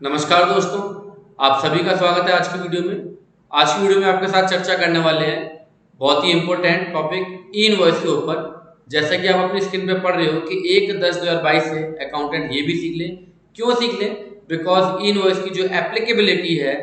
नमस्कार दोस्तों, आप सभी का स्वागत है आज की वीडियो में। आज की वीडियो में आपके साथ चर्चा करने वाले हैं बहुत ही इम्पोर्टेंट टॉपिक ई इनवॉइस के ऊपर। जैसा कि आप अपनी स्क्रीन पे पढ़ रहे हो कि 1/10/2022 से अकाउंटेंट ये भी सीख लें। क्यों सीख लें? बिकॉज ई इनवॉइस की जो एप्लीकेबिलिटी है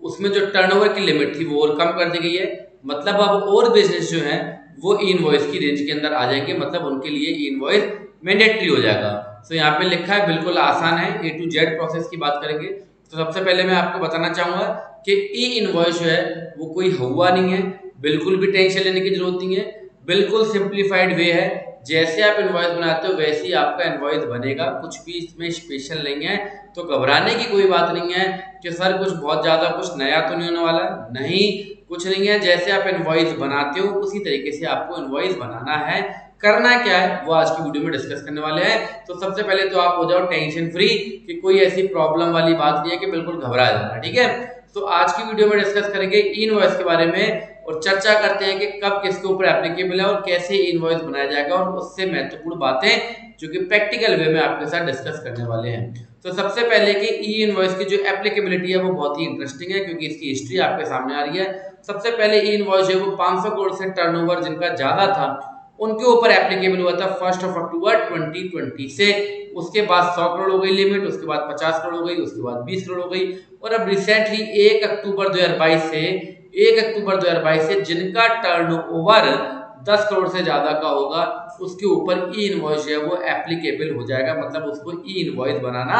उसमें जो टर्नओवर की लिमिट थी वो और कम कर दी गई है। मतलब अब और बिजनेस जो है वो ई इनवॉइस की रेंज के अंदर आ जाएंगे, मतलब उनके लिए ई इनवॉइस मैंडेटरी हो जाएगा। तो यहाँ पे लिखा है, बिल्कुल आसान है। A to Z प्रोसेस की बात करेंगे तो सबसे पहले मैं आपको बताना चाहूंगा कि ई इनवॉइस जो है वो कोई हुआ नहीं है, बिल्कुल भी टेंशन लेने की जरूरत नहीं है। बिल्कुल सिंप्लीफाइड वे है, जैसे आप इनवॉइस बनाते हो वैसे ही आपका इनवॉइस बनेगा, कुछ भी इसमें स्पेशल नहीं है। तो घबराने की कोई बात नहीं है कि सर कुछ बहुत ज्यादा कुछ नया तो नहीं होने वाला। नहीं, कुछ नहीं है। जैसे आप इनवॉइस बनाते हो उसी तरीके से आपको इनवॉइस बनाना है। करना क्या है वो आज की वीडियो में डिस्कस करने वाले हैं। तो सबसे पहले तो आप हो जाओ टेंशन फ्री कि कोई ऐसी प्रॉब्लम वाली बात नहीं है कि बिल्कुल घबरा जाना। ठीक है, तो आज की वीडियो में डिस्कस करेंगे ई इनवॉइस के बारे में और चर्चा करते हैं कि कब किसके ऊपर एप्लीकेबल है और कैसे ई इनवॉइस बनाया जाएगा, और उससे महत्वपूर्ण बातें जो कि प्रैक्टिकल वे में आपके साथ डिस्कस करने वाले हैं। तो सबसे पहले कि ई इनवॉइस की जो एप्लीकेबिलिटी है वो बहुत ही इंटरेस्टिंग है क्योंकि इसकी हिस्ट्री आपके सामने आ रही है। सबसे पहले ई इनवॉइस जो है वो 500 करोड़ से टर्नओवर जिनका ज्यादा था उनके ऊपर एप्लीकेबल हुआ था 1 अक्टूबर 2020 से। उसके बाद 100 करोड़ हो गई लिमिट, उसके बाद 50 करोड़ हो गई, उसके बाद 20 करोड़ हो गई, और अब रिसेंटली 1 अक्टूबर 2022 से जिनका टर्नओवर 10 करोड़ से ज्यादा का होगा उसके ऊपर ई इनवॉइस जो है वो एप्लीकेबल हो जाएगा। मतलब उसको ई इनवॉइस बनाना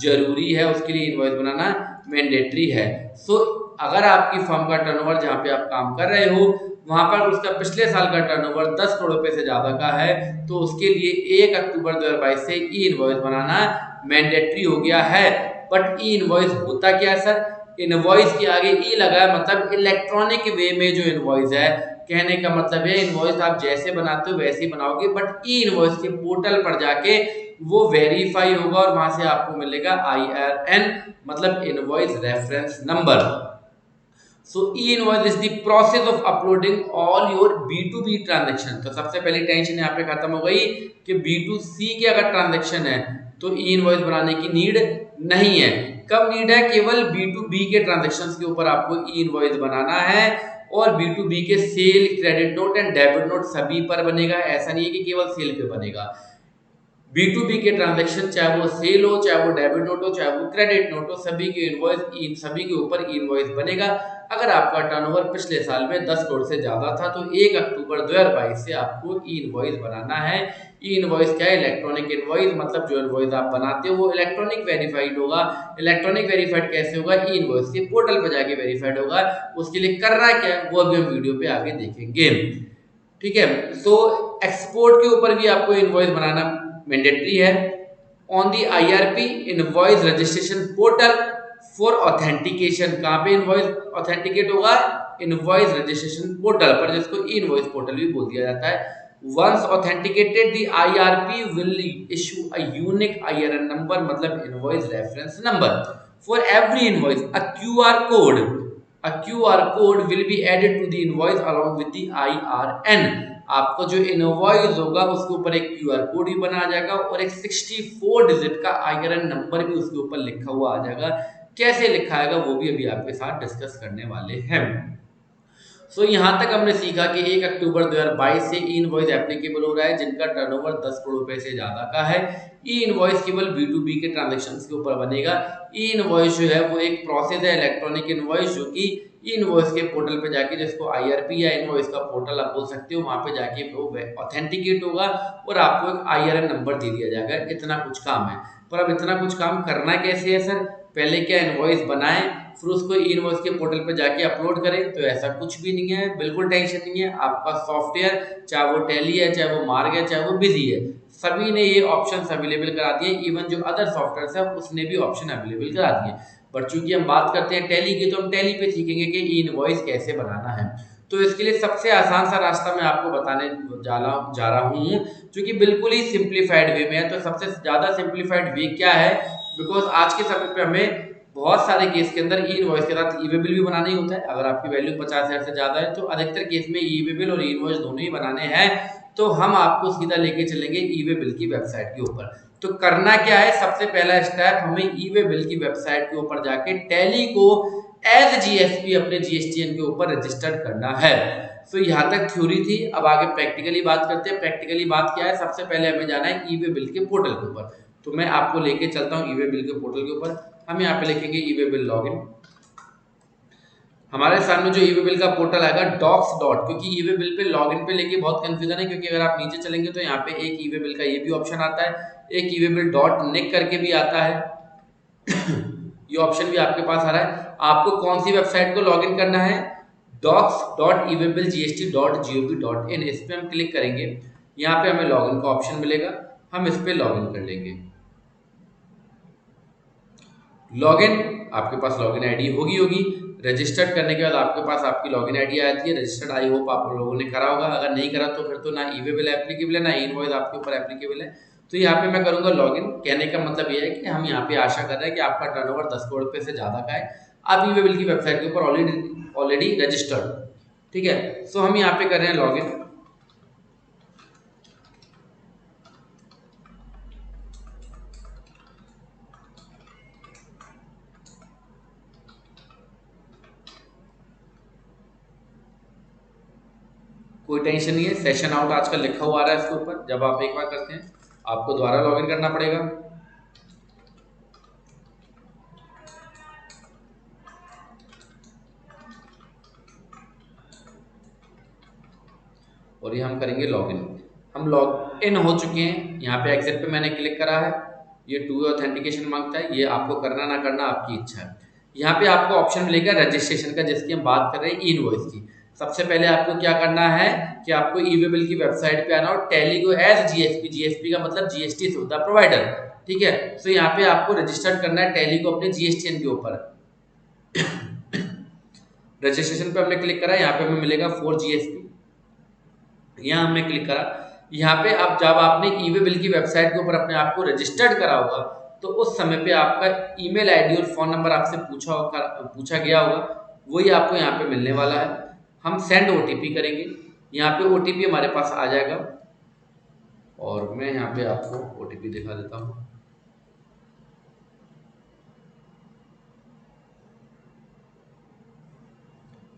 जरूरी है, उसके लिए इनवॉइस बनाना मैंडेटरी है। सो अगर आपकी फर्म का टर्नओवर जहां पे आप काम कर रहे हो वहां पर उसका पिछले साल का टर्नओवर 10 करोड़ रुपए से ज्यादा का है तो उसके लिए 1 अक्टूबर 2022 से ई इनवॉइस बनाना मैंडेटरी हो गया है। बट ई इनवॉइस होता क्या है सर? इनवॉइस के आगे ई लगा है, मतलब इलेक्ट्रॉनिक वे में जो इनवॉइस है। कहने का मतलब है इनवॉइस आप जैसे बनाते हो वैसे ही बनाओगे, बट ई इनवॉइस के पोर्टल पर जाके वो वेरीफाई होगा और वहां से आपको मिलेगा IRN, मतलब invoice reference number. So E invoice is the process of uploading all your B2B transaction. तो सबसे पहली टेंशन यहाँ पे खत्म हो गई कि B2C के अगर ट्रांजेक्शन है तो ई इनवॉइस बनाने की नीड नहीं है। कब नीड है? केवल B2B के ट्रांजेक्शन्स के ऊपर आपको ई इनवॉइस बनाना है, और B2B के sale, credit note and debit note सभी पर बनेगा। ऐसा नहीं है कि केवल सेल पे बनेगा। B2B के ट्रांजैक्शन चाहे वो सेल हो, चाहे वो डेबिट नोट हो, चाहे वो क्रेडिट नोट हो, सभी के इनवॉइस सभी के ऊपर इनवॉइस बनेगा। अगर आपका टर्नओवर पिछले साल में 10 करोड़ से ज्यादा था तो 1 अक्टूबर 2022 से आपको ई इनवॉइस बनाना है। ई इनवॉइस क्या है? इलेक्ट्रॉनिक इनवॉइस, मतलब जो इनवॉइस आप बनाते हो वो इलेक्ट्रॉनिक वेरीफाइड होगा। इलेक्ट्रॉनिक वेरीफाइड कैसे होगा? ई इनवॉइस के पोर्टल पर जाके वेरीफाइड होगा। उसके लिए करना क्या है वो अभी हम वीडियो पे आगे देखेंगे। ठीक है, तो एक्सपोर्ट के ऊपर भी आपको इनवॉइस बनाना मैंडेटरी है। On the IRP invoice registration portal for authentication. कहां पे इनवॉइस ऑथेंटिकेट होगा? इनवॉइस रजिस्ट्रेशन पोर्टल पर, जिसको ई इनवॉइस पोर्टल भी बोल दिया जाता है। Once authenticated the IRP will issue a unique IRN number, मतलब invoice reference number. For every invoice a QR code will be added to the invoice along with the IRN। आपको जो invoice होगा उसके ऊपर एक QR कोड भी बना आ जाएगा और एक 64 डिजिट का IRN नंबर भी उसके ऊपर लिखा हुआ आ जाएगा। कैसे लिखा आएगा वो भी अभी आपके साथ डिस्कस करने वाले हैं। सो यहाँ तक हमने सीखा कि 1 अक्टूबर 2022 से ई इनवॉइस एप्लीकेबल हो रहा है जिनका टर्नओवर 10 करोड़ रुपए से ज्यादा का है। ई इनवॉइस केवल B2B के ट्रांजैक्शंस के ऊपर बनेगा। ई इनवॉइस जो है वो एक प्रोसेस है, इलेक्ट्रॉनिक इनवॉइस, जो कि ई इनवॉइस के पोर्टल पे जाके, जिसको IRP या इनवॉइस का पोर्टल आप बोल सकते हो, वहां पे जाके वो ऑथेंटिकेट होगा और आपको एक IRN नंबर दे दिया जाएगा। इतना कुछ काम है। पर अब इतना कुछ काम करना कैसे है सर? पहले क्या इनवॉइस बनाएं फिर उसको ई इनवॉइस के पोर्टल पे जाके अपलोड करें? तो ऐसा कुछ भी नहीं है, बिल्कुल टेंशन नहीं है। आपका सॉफ्टवेयर, चाहे वो टैली है, चाहे वो मार्ग है, चाहे वो बिजी है, सभी ने ये ऑप्शन अवेलेबल करा दिए। इवन जो अदर सॉफ्टवेयर है उसने भी ऑप्शन अवेलेबल करा दिए। बट चूंकि हम बात करते हैं टैली की तो हम टैली पे सीखेंगे कि ई इनवॉइस कैसे बनाना है। तो इसके लिए सबसे आसान सा रास्ता मैं आपको बताने जा रहा हूँ जो कि बिल्कुल ही सिंप्लीफाइड वे में है। तो सबसे ज्यादा सिंप्लीफाइड वे क्या है? बिकॉज आज के समय पे हमें बहुत सारे केस के अंदर ई इनवॉइस के साथ ई वे बिल भी बनाना ही होता है। अगर आपकी वैल्यू 50,000 से ज्यादा है तो अधिकतर केस में ई वे बिल और ई इनवॉइस दोनों ही बनाने हैं। तो हम आपको सीधा लेके चलेंगे ई वे बिल की वेबसाइट के ऊपर। तो करना क्या है, सबसे पहला स्टेप हमें ई वे बिल की वेबसाइट के ऊपर जाके टैली को एज जीएसपी अपने जीएसटीएन के ऊपर रजिस्टर्ड करना है। तो यहाँ तक थ्योरी थी, अब आगे प्रैक्टिकली बात करते हैं। प्रैक्टिकली बात क्या है, सबसे पहले हमें जाना है ई वे बिल के पोर्टल के ऊपर। तो मैं आपको लेके चलता हूँ ई वे बिल के पोर्टल के ऊपर। हम यहाँ पे लिखेंगे ई वे बिल लॉगिन। हमारे सामने जो ई वे बिल का पोर्टल आएगा डॉक्स डॉट, क्योंकि ई वे बिल पे लॉगिन पे लेके बहुत कंफ्यूजन है, क्योंकि अगर आप नीचे चलेंगे तो यहाँ पे एक ई वे बिल का ये भी ऑप्शन आता है, एक ई वे बिल डॉट निक करके भी आता है ये ऑप्शन भी आपके पास आ रहा है। आपको कौन सी वेबसाइट को लॉगिन करना है, docs.ewabilgst.gov.in, इस पे हम क्लिक करेंगे। यहाँ पे हमें लॉगिन का ऑप्शन मिलेगा, हम इस पे लॉगिन कर लेंगे। लॉगिन, आपके पास लॉगिन आईडी होगी। रजिस्टर्ड करने के बाद आपके पास आपकी लॉगिन आईडी आती है रजिस्टर्ड। आई होप आप लोगों ने करा होगा, अगर नहीं करा तो फिर तो ना ई वे बिल एप्लीकेबल है ना ई इनवॉइस आपके ऊपर एप्लीकेबल है। तो यहाँ पे मैं करूंगा लॉगिन। कहने का मतलब ये है कि हम यहाँ पे आशा कर रहे हैं कि आपका टर्नओवर 10 करोड़ रुपए से ज्यादा का है, आप ई वे बिल की वेबसाइट के ऊपर ऑलरेडी रजिस्टर्ड। ठीक है, सो हम यहाँ पे कर रहे हैं लॉगिन। कोई टेंशन नहीं है, सेशन आउट आजकल लिखा हुआ आ रहा है इसके ऊपर। जब आप एक बार करते हैं आपको दोबारा लॉगिन करना पड़ेगा। और ये हम करेंगे लॉगिन। हम लॉग इन हो चुके हैं। यहाँ पे एग्जिट पे मैंने क्लिक करा है, ये टू वे ऑथेंटिकेशन मांगता है, ये आपको करना ना करना आपकी इच्छा है। यहाँ पे आपको ऑप्शन मिलेगा रजिस्ट्रेशन का, जिसकी हम बात कर रहे हैं ई इनवॉइस की। सबसे पहले आपको क्या करना है कि आपको ई वे बिल की वेबसाइट पे आना और टैली को एज जीएसपी, जीएसपी का मतलब जीएसटी सुविधा प्रोवाइडर, ठीक है। तो यहाँ पे आपको रजिस्टर्ड करना है टैली को अपने जीएसटीएन के ऊपर। रजिस्ट्रेशन पे हमने क्लिक करा, यहाँ पे हमें मिलेगा फॉर जीएसपी, यहाँ हमने क्लिक करा। यहाँ पे अब जब आपने ई वे बिल की वेबसाइट के ऊपर अपने आप को रजिस्टर्ड करा होगा तो उस समय पे आपका ईमेल आईडी और फोन नंबर आपसे पूछा गया होगा, वही आपको यहाँ पे मिलने वाला है। हम सेंड ओटीपी करेंगे, यहाँ पे ओटीपी हमारे पास आ जाएगा और मैं यहाँ पे आपको ओटीपी दिखा देता हूँ।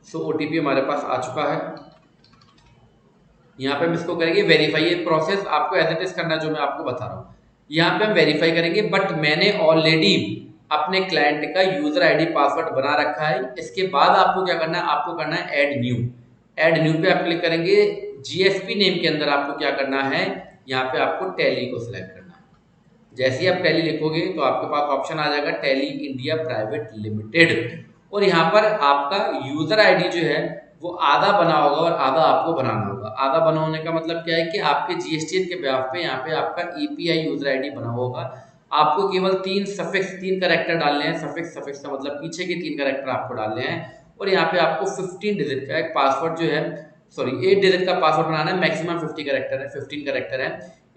सो ओटीपी हमारे पास आ चुका है। यहाँ पे हम इसको करेंगे वेरीफाई। ये प्रोसेस आपको एज इट इज करना है जो मैं आपको बता रहा हूँ। यहाँ पे हम वेरीफाई करेंगे, बट मैंने ऑलरेडी अपने क्लाइंट का यूजर आईडी पासवर्ड बना रखा है। इसके बाद आपको क्या करना है, आपको करना है ऐड न्यू। ऐड न्यू पे आप क्लिक करेंगे। जीएसपी नेम के अंदर आपको क्या करना है, यहाँ पे आपको टैली को सिलेक्ट करना है। जैसे ही आप टैली लिखोगे तो आपके पास ऑप्शन आ जाएगा टैली इंडिया प्राइवेट लिमिटेड, और यहाँ पर आपका यूजर आईडी जो है वो आधा बना होगा और आधा आपको बनाना होगा। आधा बना होने का मतलब क्या है कि आपके जीएसटीएन के ब्याह पे यहाँ पे आपका ईपीआई यूजर आईडी बना होगा। आपको केवल 3 कैरेक्टर डालने हैं। सफिक्स का मतलब पीछे के 3 कैरेक्टर आपको डालने हैं, और यहाँ पे आपको 15 डिजिट का एक पासवर्ड जो है, सॉरी 8 डिजिट का पासवर्ड बनाना है। मैक्सिमम 50 कैरेक्टर है, 15 कैरेक्टर है।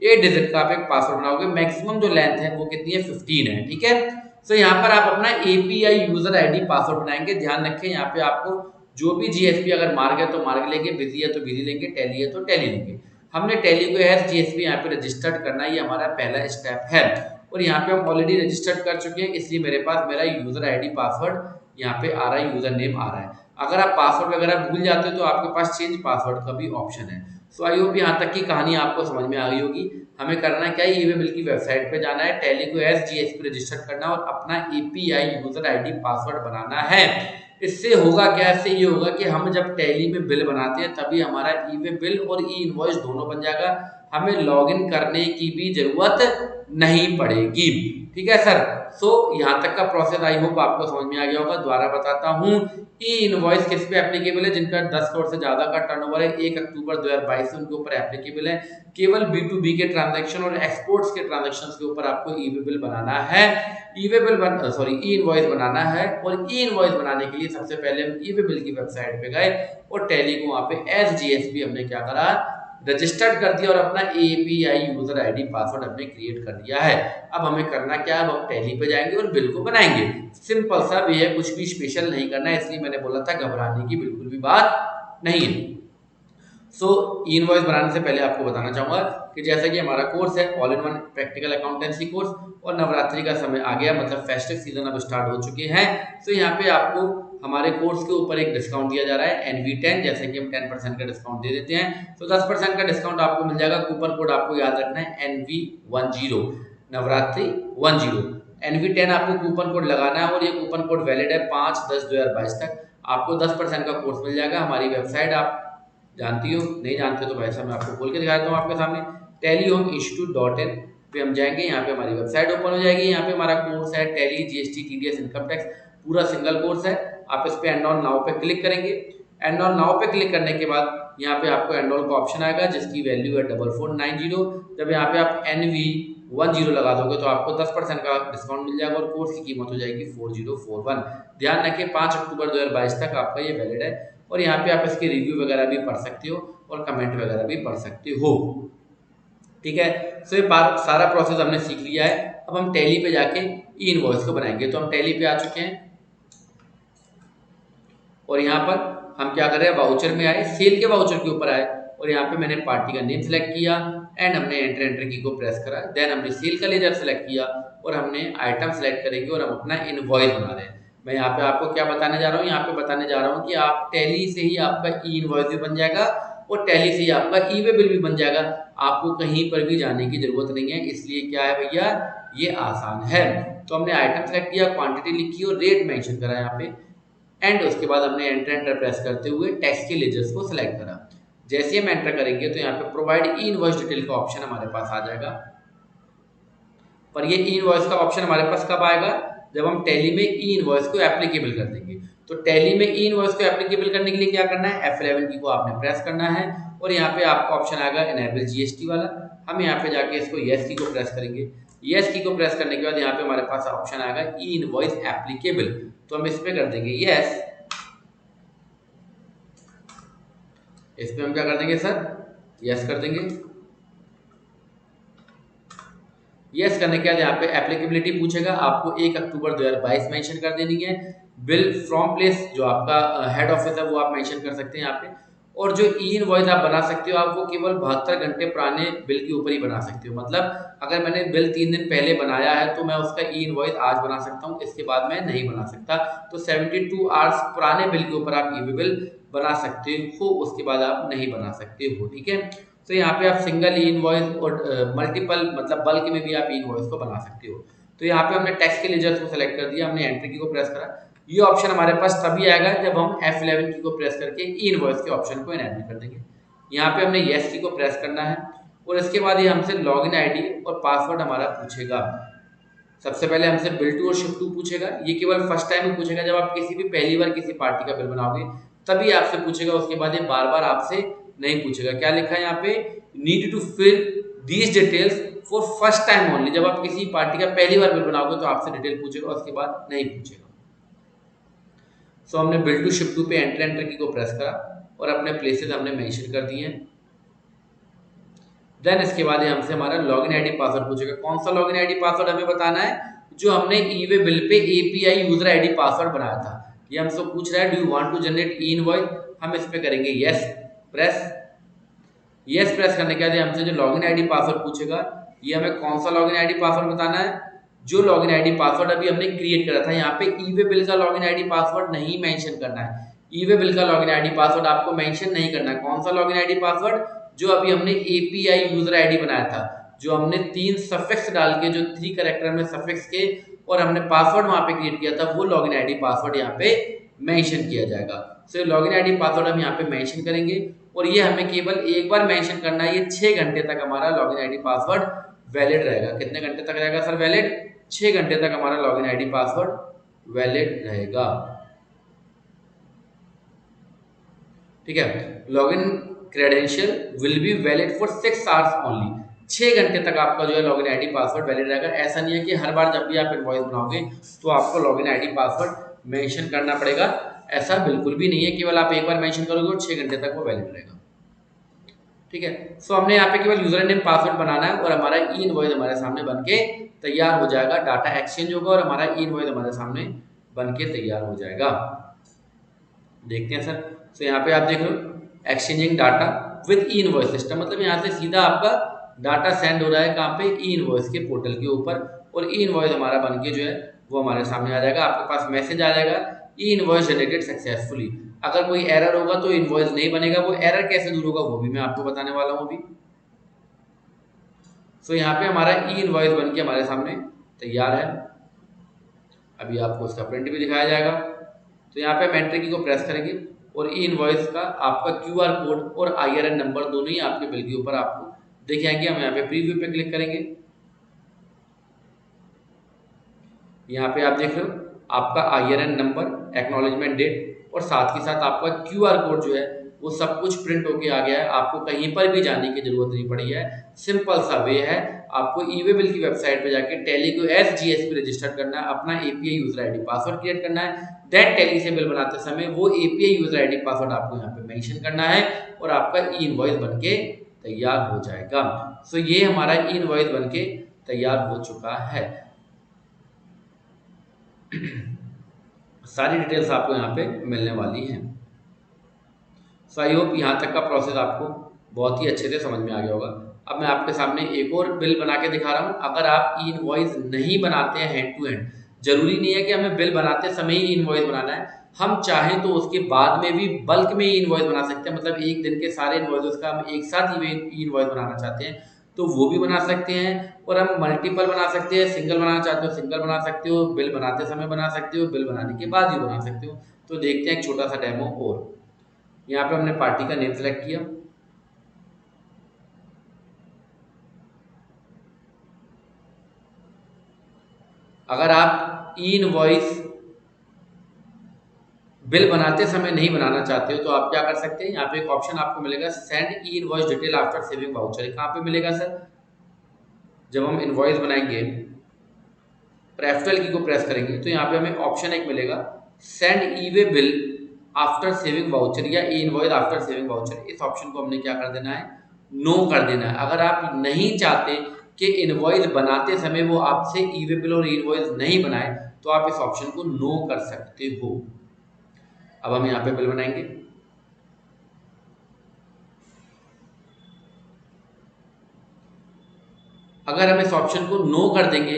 8 डिजिट का आप एक पासवर्ड बनाओगे। मैक्सिमम जो लेंथ है वो कितनी है, 15 है, ठीक है। तो यहाँ पर आप अपना एपीआई यूजर आईडी पासवर्ड बनाएंगे। ध्यान रखें यहाँ पे आपको जो भी जीएसपी अगर मार्ग है तो मार्ग लेंगे, बिजी है तो बिजी लेंगे, टैली है तो टैली लेंगे। हमने टैली को एज जीएसपी यहाँ पे रजिस्टर्ड करना है, ये हमारा पहला स्टेप है। और यहाँ पे हम ऑलरेडी रजिस्टर्ड कर चुके हैं, इसलिए मेरे पास मेरा यूजर आईडी पासवर्ड यहाँ पे आ रहा है, यूजर नेम आ रहा है। अगर आप पासवर्ड वगैरह भूल जाते हो तो आपके पास चेंज पासवर्ड का भी ऑप्शन है। सो आई होप यहाँ तक की कहानी आपको समझ में आ गई होगी। हमें करना क्या है, ई वे बिल की वेबसाइट पे जाना है, टैली को एज जीएसपी रजिस्टर्ड करना और अपना एपीआई यूजर आईडी पासवर्ड बनाना है। इससे होगा क्या, इससे ये होगा कि हम जब टैली में बिल बनाते हैं तभी हमारा ई वे बिल और ई इनवॉइस दोनों बन जाएगा, हमें लॉगिन करने की भी जरूरत नहीं पड़ेगी, ठीक है सर। सो यहाँ तक का प्रोसेस आई होप आपको समझ में आ गया होगा। दोबारा बताता हूँ, ई इनवॉइस किस पे एप्लीकेबल है, जिनका 10 करोड़ से ज्यादा का टर्नओवर है 1 अक्टूबर 2022 से उनके ऊपर एप्लीकेबल है। केवल B2B के ट्रांजैक्शन और एक्सपोर्ट्स के ट्रांजैक्शंस के ऊपर आपको ई वे बिल बनाना है, ई इनवॉइस बनाना है। और ई इनवॉइस बनाने के लिए सबसे पहले हम ई वे बिल की वेबसाइट पे गए और टैली को वहां पे एज जीएसपी हमने क्या करा, रजिस्टर्ड कर दिया और अपना API यूजर आईडी पासवर्ड हमने क्रिएट कर दिया है। अब हमें करना क्या है, अब हम टैली पे जाएंगे और बिल को बनाएंगे। सिंपल सा वे है, कुछ भी स्पेशल नहीं करना है, इसलिए मैंने बोला था घबराने की बिल्कुल भी बात नहीं है। सो इनवॉइस बनाने से पहले आपको बताना चाहूंगा कि जैसा कि हमारा कोर्स है all in one practical accountancy course, और नवरात्रि का समय आ गया, मतलब फेस्टिव सीजन अब स्टार्ट हो चुके हैं। तो यहाँ पे आपको हमारे कोर्स के ऊपर एक डिस्काउंट दिया जा रहा है NV10, जैसे कि हम 10% का डिस्काउंट दे देते हैं, तो 10% का डिस्काउंट आपको मिल जाएगा। कूपन कोड आपको याद रखना है NV10, नवरात्रि 10। NV10 आपको कूपन कोड लगाना है और ये कूपन कोड वैलिड है 5/10/2022 तक। आपको 10% का कोर्स मिल जाएगा। हमारी वेबसाइट आप जानती हो, नहीं जानते तो भाई साहब मैं आपको खोल के दिखा देता हूँ आपके सामने, tally-home-institute.in पे हम जाएंगे। यहाँ पे हमारी वेबसाइट ओपन हो जाएगी। यहाँ पे हमारा कोर्स है tally GST TDS income tax, पूरा सिंगल कोर्स है। आप इस पे एनरोल नाउ पे क्लिक करेंगे। एनरोल नाउ पे क्लिक करने के बाद यहाँ पे आपको एनरोल का ऑप्शन आएगा, जिसकी वैल्यू है 4490। जब यहाँ पे आप NV10 लगा दोगे तो आपको 10% का डिस्काउंट मिल जाएगा और कोर्स की कीमत हो जाएगी 4041। ध्यान रखिए 5 अक्टूबर 2022 तक आपका ये वैलिड है। और यहाँ पे आप इसके रिव्यू वगैरह भी पढ़ सकते हो और कमेंट वगैरह भी पढ़ सकते हो। ठीक है, सो ये सारा प्रोसेस हमने सीख लिया है। अब हम टैली पे जाके ई इनवॉइस को बनाएंगे। तो हम टैली पे आ चुके हैं और यहाँ पर हम क्या कर रहे हैं, वाउचर में आए, सेल के वाउचर के ऊपर आए और यहाँ पे मैंने पार्टी का नेम सेलेक्ट किया एंड हमने एंटर की को प्रेस करा। देन हमने सेल का लेजर सेलेक्ट किया और हमने आइटम सेलेक्ट करेंगे और हम अपना इनवॉइस बना रहे हैं। मैं यहाँ पे आपको क्या बताने जा रहा हूँ, यहाँ पे बताने जा रहा हूँ कि आप टैली से ही आपका ई इनवॉइस भी बन जाएगा और टैली से ही आपका ई वे बिल भी बन जाएगा। आपको कहीं पर भी जाने की जरूरत नहीं है, इसलिए क्या है भैया, ये आसान है। तो हमने आइटम सेलेक्ट किया, क्वांटिटी लिखी और रेट मेंशन करा यहाँ पे एंड उसके बाद हमने एंटर प्रेस करते हुए टैक्स के लेजर्स को सिलेक्ट करा। जैसे हम एंटर करेंगे तो यहाँ पे प्रोवाइड ई इनवॉइस डिटेल का ऑप्शन हमारे पास आ जाएगा। पर ये ई इनवॉइस का ऑप्शन हमारे पास कब आएगा, जब हम टैली में ई इनवॉइस को एप्लीकेबल कर देंगे। तो टैली में ई इनवॉइस को एप्लीकेबल करने के लिए क्या करना है, F11 की को आपने प्रेस करना है और यहाँ पे आपका ऑप्शन आएगा इनेबल GST वाला। हम यहाँ पे जाके इसको यस की को प्रेस करेंगे। यस की को प्रेस करने के बाद यहाँ पे हमारे पास ऑप्शन आएगा ई इनवॉइस एप्लीकेबल, तो हम इस पे कर देंगे यस। इस पे हम क्या कर देंगे सर, यस कर देंगे। यस करने के बाद यहाँ पे एप्लीकेबिलिटी पूछेगा, आपको 1 अक्टूबर 2022 मेंशन कर देनी है। बिल फ्रॉम प्लेस, जो आपका हेड ऑफिस है वो आप मेंशन कर सकते हैं यहाँ पे। और जो ई इनवॉइस आप बना सकते हो, आप वो केवल 72 घंटे पुराने बिल के ऊपर ही बना सकते हो। मतलब अगर मैंने बिल 3 दिन पहले बनाया है तो मैं उसका ई इनवॉइस आज बना सकता हूँ, इसके बाद मैं नहीं बना सकता। तो 72 आवर्स पुराने बिल के ऊपर आप ई बिल बना सकते हो, उसके बाद आप नहीं बना सकते हो। ठीक है, तो यहाँ पे आप सिंगल ई इनवॉइस और मल्टीपल मतलब बल्क में भी आप ई इनवॉइस को बना सकते हो। तो यहाँ पे हमने टैक्स के लेजर्स को सिलेक्ट कर दिया, हमने एंट्री की को प्रेस करा। ये ऑप्शन हमारे पास तभी आएगा जब हम F11 की को प्रेस करके ई इनवॉइस के ऑप्शन को इनेबल कर देंगे। यहाँ पे हमने यस की को प्रेस करना है और इसके बाद ये हमसे लॉगिन आईडी और पासवर्ड हमारा पूछेगा। सबसे पहले हमसे बिल टू और शिफ्ट टू पूछेगा, ये केवल फर्स्ट टाइम में पूछेगा, जब आप किसी भी पहली बार किसी पार्टी का बिल बनाओगे तभी आपसे पूछेगा। उसके बाद ये बार बार आपसे नहीं पूछेगा। क्या लिखा है यहाँ पे, need to fill these details for first time only. जब आप किसी पार्टी का पहली बार बिल बनाओगे तो आपसे डिटेल पूछेगा, उसके बाद नहीं पूछेगा। सो हमने बिल टू शिफ्ट टू पे एंटर की को प्रेस करा और अपने प्लेसेस हमने मेंशन कर दिए। देन इसके बाद ये हमसे हमारा लॉगिन आईडी पासवर्ड पूछेगा। कौन सा लॉगिन आईडी पासवर्ड हमें बताना है, जो हमने ई वे बिल पे API यूजर आईडी पासवर्ड बनाया था। ये हमसे पूछ रहा है do you want to generate e invoice, हम इस पे करेंगे यस प्रेस। यस प्रेस करने के बाद हमसे जो लॉगिन आईडी पासवर्ड पूछेगा, ये हमें कौन सा लॉगिन आईडी पासवर्ड बताना है, जो लॉगिन आईडी पासवर्ड अभी हमने क्रिएट करा था। यहाँ पे ई वे बिल का लॉगिन आईडी पासवर्ड नहीं मेंशन करना है। ई वे बिल का लॉगिन आईडी पासवर्ड आपको मेंशन नहीं करना है। कौन सा लॉगिन आईडी पासवर्ड, जो अभी हमने API यूजर आईडी बनाया था, जो हमने 3 सफिक्स डाल के, जो 3 कैरेक्टर में सफिक्स के और हमने पासवर्ड वहां पे क्रिएट किया था, वो लॉगिन आईडी पासवर्ड यहाँ पे मेंशन किया जाएगा। सो लॉगिन आईडी पासवर्ड हम यहाँ पे मेंशन करेंगे और ये हमें केवल एक बार मेंशन करना है। ये 6 घंटे तक हमारा लॉगिन आईडी पासवर्ड वैलिड रहेगा। कितने घंटे तक रहेगा सर वैलिड, 6 घंटे तक हमारा लॉगिन आईडी पासवर्ड वैलिड रहेगा। ठीक है, login credential will be valid for 6 hours only. 6 घंटे तक आपका जो है लॉगिन आईडी पासवर्ड वैलिड रहेगा। ऐसा नहीं है कि हर बार जब भी आप इनवॉइस बनाओगे तो आपको लॉगिन आईडी पासवर्ड मेंशन करना पड़ेगा, ऐसा बिल्कुल भी नहीं है। केवल आप एक बार मेंशन करोगे और 6 घंटे तक वो वैलिड रहेगा। ठीक है। सो हमने यहाँ पे केवल यूजर नेम पासवर्ड बनाना है और हमारा ई इनवॉइस हमारे सामने बनके तैयार हो जाएगा, डाटा एक्सचेंज होगा और हमारा ई इनवॉइस हमारे सामने बनके तैयार हो जाएगा। देखते हैं सर। सो यहाँ पे आप देख रहे हो exchanging data with E invoice system, मतलब यहाँ से सीधा आपका डाटा सेंड हो रहा है कहाँ पे, ई इनवॉइस के पोर्टल के ऊपर, और ई इनवॉइस हमारा बनके जो है वो हमारे सामने आ जाएगा। आपके पास मैसेज आ जाएगा ई इनवॉइस जनरेटेड सक्सेसफुली। अगर कोई एरर होगा तो इनवॉइस नहीं बनेगा, वो एरर कैसे दूर होगा वो भी मैं आपको बताने वाला हूँ अभी। सो यहाँ पे हमारा ई इनवॉइस बनके हमारे सामने तैयार है। अभी आपको उसका प्रिंट भी दिखाया जाएगा। तो यहाँ पे हम एंट्री की को प्रेस करेंगे और ई इनवॉइस का आपका क्यूआर कोड और आईआरएन नंबर दोनों ही आपके बिल के ऊपर आपको दिख जाएंगे। हम यहाँ पे प्रीव्यू पे क्लिक करेंगे। यहाँ पे आप देख रहे हो आपका आईआरएन नंबर, एक्नॉलेजमेंट डेट और साथ ही साथ आपका क्यूआर कोड जो है वो सब कुछ प्रिंट होके आ गया है। आपको कहीं पर भी जाने की जरूरत नहीं पड़ी है। सिंपल सा वे है, आपको ईवे बिल की वेबसाइट पे जाके टैली को एज जीएसपी रजिस्टर करना है, अपना API user ID password create करना है। देन टैली से बिल बनाते समय वो एपीआई यूजर आईडी पासवर्ड आपको यहाँ पे मेंशन करना है और आपका ई इनवॉइस बनके तैयार हो जाएगा। सो ये हमारा ई इनवॉइस बनके तैयार हो चुका है। सारी डिटेल्स आपको यहाँ पे मिलने वाली हैं। सो आई होप यहाँ तक का प्रोसेस आपको बहुत ही अच्छे से समझ में आ गया होगा। अब मैं आपके सामने एक और बिल बना के दिखा रहा हूँ। अगर आप ई इनवॉइस नहीं बनाते हैं हैंड टू हैंड, जरूरी नहीं है कि हमें बिल बनाते समय ही इनवॉइस बनाना है, हम चाहें तो उसके बाद में भी बल्क में ई इनवॉइस बना सकते हैं। मतलब एक दिन के सारे इनवॉइस का हम एक साथ ई इनवॉइस बनाना चाहते हैं तो वो भी बना सकते हैं, और हम मल्टीपल बना सकते हैं। सिंगल बनाना चाहते हो सिंगल बना सकते हो, बिल बनाते समय बना सकते हो, बिल बनाने के बाद भी बना सकते हो। तो देखते हैं एक छोटा सा डेमो। और यहाँ पे हमने पार्टी का नेम सेलेक्ट किया। अगर आप ई इनवॉइस बिल बनाते समय नहीं बनाना चाहते हो तो आप क्या कर सकते हैं, यहाँ पे एक ऑप्शन आपको मिलेगा सेंड ई invoice detail after saving voucher. कहाँ पे मिलेगा सर, जब हम इनवॉइस बनाएंगे F12 की को प्रेस करेंगे तो यहाँ पे हमें ऑप्शन एक मिलेगा send e way bill after saving voucher या e invoice after saving voucher. इस ऑप्शन को हमने क्या कर देना है, नो कर देना है। अगर आप नहीं चाहते कि इनवॉइस बनाते समय वो आपसे ई वे बिल और इनवॉइस नहीं बनाए तो आप इस ऑप्शन को नो कर सकते हो। अब हम यहाँ पे बिल बनाएंगे। अगर हम इस ऑप्शन को नो कर देंगे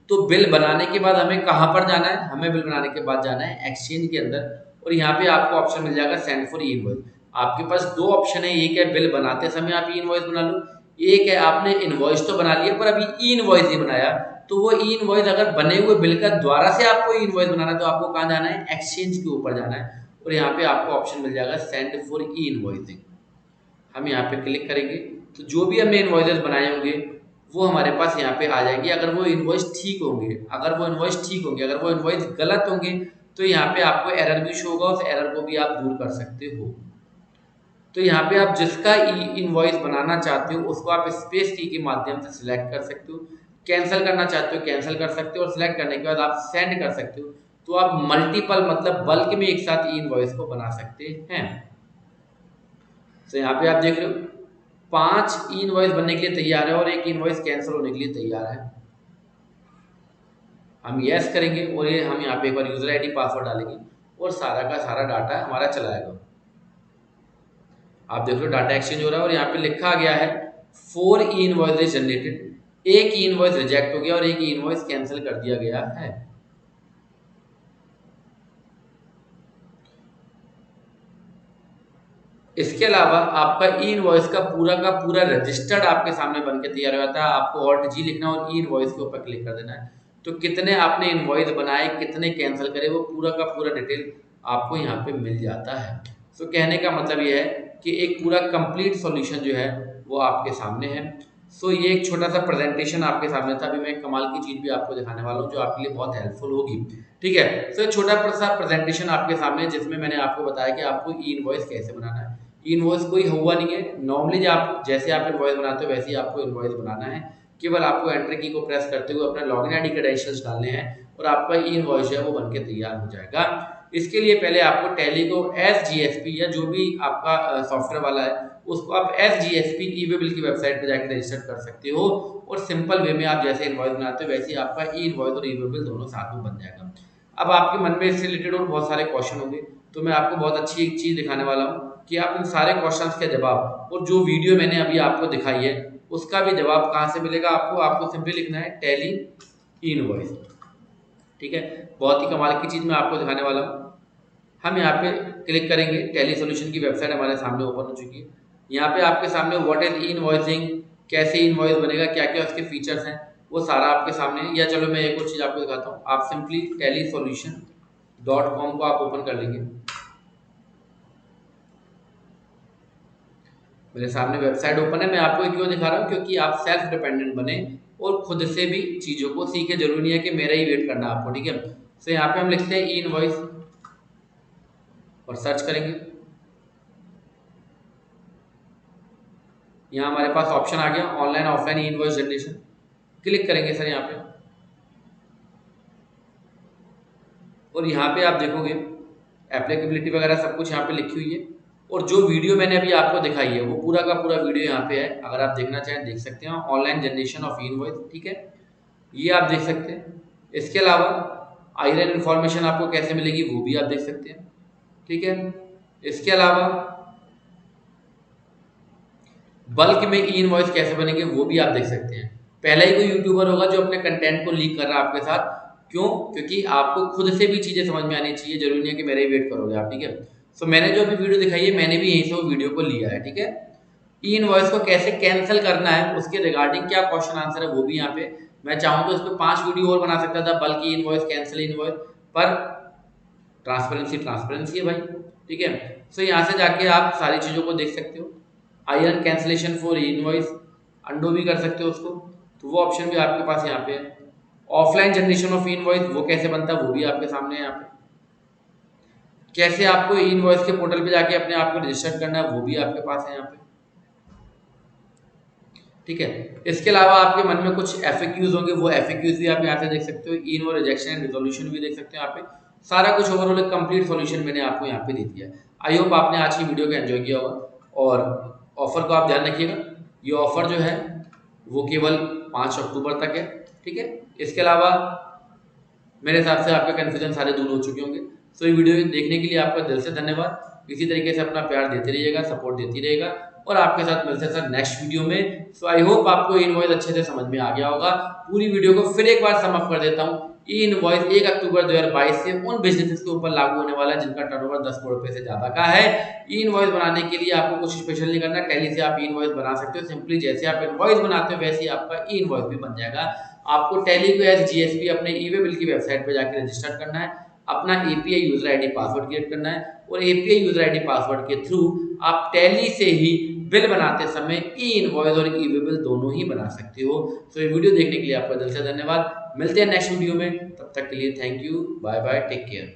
तो बिल बनाने के बाद हमें कहाँ पर जाना है, हमें बिल बनाने के बाद जाना है एक्सचेंज के अंदर, और यहाँ पे आपको ऑप्शन मिल जाएगा सेंड फॉर ई इनवॉइस। आपके पास दो ऑप्शन है, एक है बिल बनाते समय आप ई इनवॉइस बना लो, एक है आपने इनवॉइस तो बना लिया पर अभी ई इनवॉइस नहीं बनाया। तो वो ई इनवॉइस अगर बने हुए बिल का द्वारा से आपको ई इनवॉइस बनाना है तो आपको कहाँ जाना है, एक्सचेंज के ऊपर जाना है, और यहाँ पे आपको ऑप्शन मिल जाएगा सेंड फॉर ई इनवॉइसिंग। हम यहाँ पे क्लिक करेंगे तो जो भी हमने इनवॉइसेस बनाए होंगे वो हमारे पास यहाँ पे आ जाएंगे। अगर वो इनवॉइस ठीक होंगे, अगर वो इनवॉइस गलत होंगे तो यहाँ पे आपको एरर भी शो होगा, उस एरर को भी आप दूर कर सकते हो। तो यहाँ पे आप जिसका इनवॉइस बनाना चाहते हो उसको आप स्पेस की के माध्यम से सिलेक्ट कर सकते हो, कैंसिल करना चाहते हो कैंसिल कर सकते हो, और सिलेक्ट करने के बाद आप सेंड कर सकते हो। तो आप मल्टीपल मतलब बल्क में एक साथ इनवॉइस को बना सकते हैं। तो यहाँ पे आप देख रहे हो 5 इनवॉइस बनने के लिए तैयार है और एक इनवॉइस कैंसिल होने के लिए तैयार है। हम यस करेंगे और ये हम यहाँ पे एक बार यूजर आईडी पासवर्ड डालेंगे और सारा का सारा डाटा हमारा चला आएगा। आप देख लो डाटा एक्सचेंज हो रहा है और यहाँ पे लिखा गया है 4 इनवॉइस जनरेटेड, एक इनवॉइस रिजेक्ट हो गया और एक इनवॉइस कैंसिल कर दिया गया है। इसके अलावा आपका ई इनवॉइस का पूरा रजिस्टर्ड आपके सामने बन के तैयार हो जाता है। आपको ऑल्ट जी लिखना और ई इनवॉइस के ऊपर क्लिक कर देना है, तो कितने आपने इनवॉइस बनाए कितने कैंसिल करे वो पूरा का पूरा डिटेल आपको यहाँ पे मिल जाता है। सो कहने का मतलब ये है कि एक पूरा कंप्लीट सॉल्यूशन जो है वो आपके सामने है। सो ये एक छोटा सा प्रेजेंटेशन आपके सामने था। अभी मैं एक कमाल की चीज भी आपको दिखाने वाला हूँ जो आपके लिए बहुत हेल्पफुल होगी। ठीक है, सो एक छोटा सा प्रेजेंटेशन आपके सामने जिसमें मैंने आपको बताया कि आपको ई इनवॉइस कैसे बनाना है। इनवॉइस कोई हुआ नहीं है, नॉर्मली आप जैसे आप इनवॉइस बनाते हो वैसे ही आपको इनवॉइस बनाना है। केवल आपको एंट्री की को प्रेस करते हुए अपना लॉगिन आईडी क्रेडेंशियल्स डालने हैं और आपका ई इनवॉइस है वो बनके तैयार हो जाएगा। इसके लिए पहले आपको टैली को एस जीएसपी या जो भी आपका सॉफ्टवेयर वाला है उसको आप SGSP ई-वे बिल की वेबसाइट पे जाकर रजिस्टर कर सकते हो और सिंपल वे में आप जैसे इनवॉइस बनाते हो वैसे ही आपका ई इनवॉइस और ई-वे बिल दोनों साथ में बन जाएगा। अब आपके मन में इससे रिलेटेड और बहुत सारे क्वेश्चन होंगे, तो मैं आपको बहुत अच्छी एक चीज़ दिखाने वाला हूँ कि आप इन सारे क्वेश्चंस के जवाब और जो वीडियो मैंने अभी आपको दिखाई है उसका भी जवाब कहाँ से मिलेगा आपको। आपको सिंपली लिखना है टैली इनवॉइस, ठीक है। बहुत ही कमाल की चीज़ मैं आपको दिखाने वाला हूँ। हम यहाँ पे क्लिक करेंगे, टैली सॉल्यूशन की वेबसाइट हमारे सामने ओपन हो चुकी है। यहाँ पे आपके सामने व्हाट इज इनवॉइसिंग, कैसे इनवॉइस बनेगा, क्या क्या उसके फीचर्स हैं, वो सारा आपके सामने है। या चलो मैं एक और चीज़ आपको दिखाता हूँ। आप सिंपली tellysolution.com को आप ओपन कर लेंगे। मेरे सामने वेबसाइट ओपन है। मैं आपको क्यों दिखा रहा हूँ, क्योंकि आप सेल्फ डिपेंडेंट बने और खुद से भी चीज़ों को सीखे। जरूरी नहीं है कि मेरा ही वेट करना आपको, ठीक है। तो यहाँ पे हम लिखते हैं ई इनवॉइस और सर्च करेंगे। यहाँ हमारे पास ऑप्शन आ गया ऑनलाइन ऑफलाइन ई इनवॉइस जनरेशन। क्लिक करेंगे सर यहाँ पे, और यहाँ पे आप देखोगे एप्लीकेबिलिटी वगैरह सब कुछ यहाँ पे लिखी हुई है। और जो वीडियो मैंने अभी आपको दिखाई है वो पूरा का पूरा वीडियो यहाँ पे है। अगर आप देखना चाहें देख सकते हैं, ऑनलाइन जनरेशन ऑफ इनवॉइस, ठीक है, ये आप देख सकते हैं। इसके अलावा आयरन इन्फॉर्मेशन आपको कैसे मिलेगी वो भी आप देख सकते हैं, ठीक है। इसके अलावा बल्क में ई इनवॉइस कैसे बनेंगे वो भी आप देख सकते हैं। पहला ही कोई यूट्यूबर होगा जो अपने कंटेंट को लीक कर रहा है आपके साथ। क्यों? क्योंकि आपको खुद से भी चीजें समझ में आनी चाहिए, जरूरी नहीं है कि मेरा ही वेट करोगे आप, ठीक है। सो मैंने जो अभी वीडियो दिखाई है मैंने भी यहीं से वो वीडियो को लिया है, ठीक है। ई इनवॉइस को कैसे कैंसिल करना है उसके रिगार्डिंग क्या क्वेश्चन आंसर है वो भी यहाँ पे, मैं चाहूँ तो इस पर 5 वीडियो और बना सकता था, बल्कि इनवॉइस कैंसिल इनवॉइस पर। ट्रांसपेरेंसी ट्रांसपेरेंसी है भाई, ठीक है। सो यहाँ से जाके आप सारी चीज़ों को देख सकते हो। आयरन कैंसिलेशन फॉर इनवॉइस अंडो भी कर सकते हो उसको, तो वो ऑप्शन भी आपके पास यहाँ पे है। ऑफलाइन जनरेशन ऑफ इनवॉइस वो कैसे बनता है वो भी आपके सामने है यहाँ पे। कैसे आपको इनवॉइस के पोर्टल पे जाके अपने आप को रजिस्टर करना है वो भी आपके पास है यहाँ पे, ठीक है। इसके अलावा आपके मन में कुछ एफएक्यूज होंगे, वो एफएक्यूज भी आप यहाँ से देख सकते हो। इन और रिजेक्शन एंड रिजोल्यूशन भी देख सकते हो यहाँ पे। सारा कुछ ओवरऑल एक कंप्लीट सॉल्यूशन मैंने आपको यहाँ पे दे दिया है। आई होप आपने आज की वीडियो को एंजॉय किया होगा। और ऑफर को आप ध्यान रखिएगा, ये ऑफर जो है वो केवल 5 अक्टूबर तक है, ठीक है। इसके अलावा मेरे हिसाब से आपके कन्फ्यूजन सारे दूर हो चुके होंगे। सो ये वीडियो देखने के लिए आपका दिल से धन्यवाद। इसी तरीके से अपना प्यार देते रहिएगा, सपोर्ट देती रहेगा, और आपके साथ मिलते हैं सर नेक्स्ट वीडियो में। सो आई होप आपको इनवॉइस अच्छे से समझ में आ गया होगा। पूरी वीडियो को फिर एक बार सम अप कर देता हूँ। ई इनवॉइस 1 अक्टूबर 2022 से उन बिजनेसेस के ऊपर लागू होने वाला है जिनका टर्नओवर 10 करोड़ रुपए से ज्यादा का है। ई इनवॉइस बनाने के लिए आपको कुछ स्पेशल नहीं करना, टैली से आप ई इनवॉइस बना सकते हो। सिंपली जैसे आप इनवॉइस बनाते हो वैसे ही आपका ई इनवॉइस भी बन जाएगा। आपको टैली को SGSP अपने ई-वे बिल की वेबसाइट पे जाकर रजिस्टर करना है, अपना API user ID password create करना है, और API यूजर आईडी पासवर्ड के थ्रू आप टैली से ही बिल बनाते समय ई इनवॉइस और ई-वे बिल दोनों ही बना सकते हो। तो ये वीडियो देखने के लिए आपका दिल से धन्यवाद। मिलते हैं नेक्स्ट वीडियो में, तब तक के लिए thank you, bye bye, take care.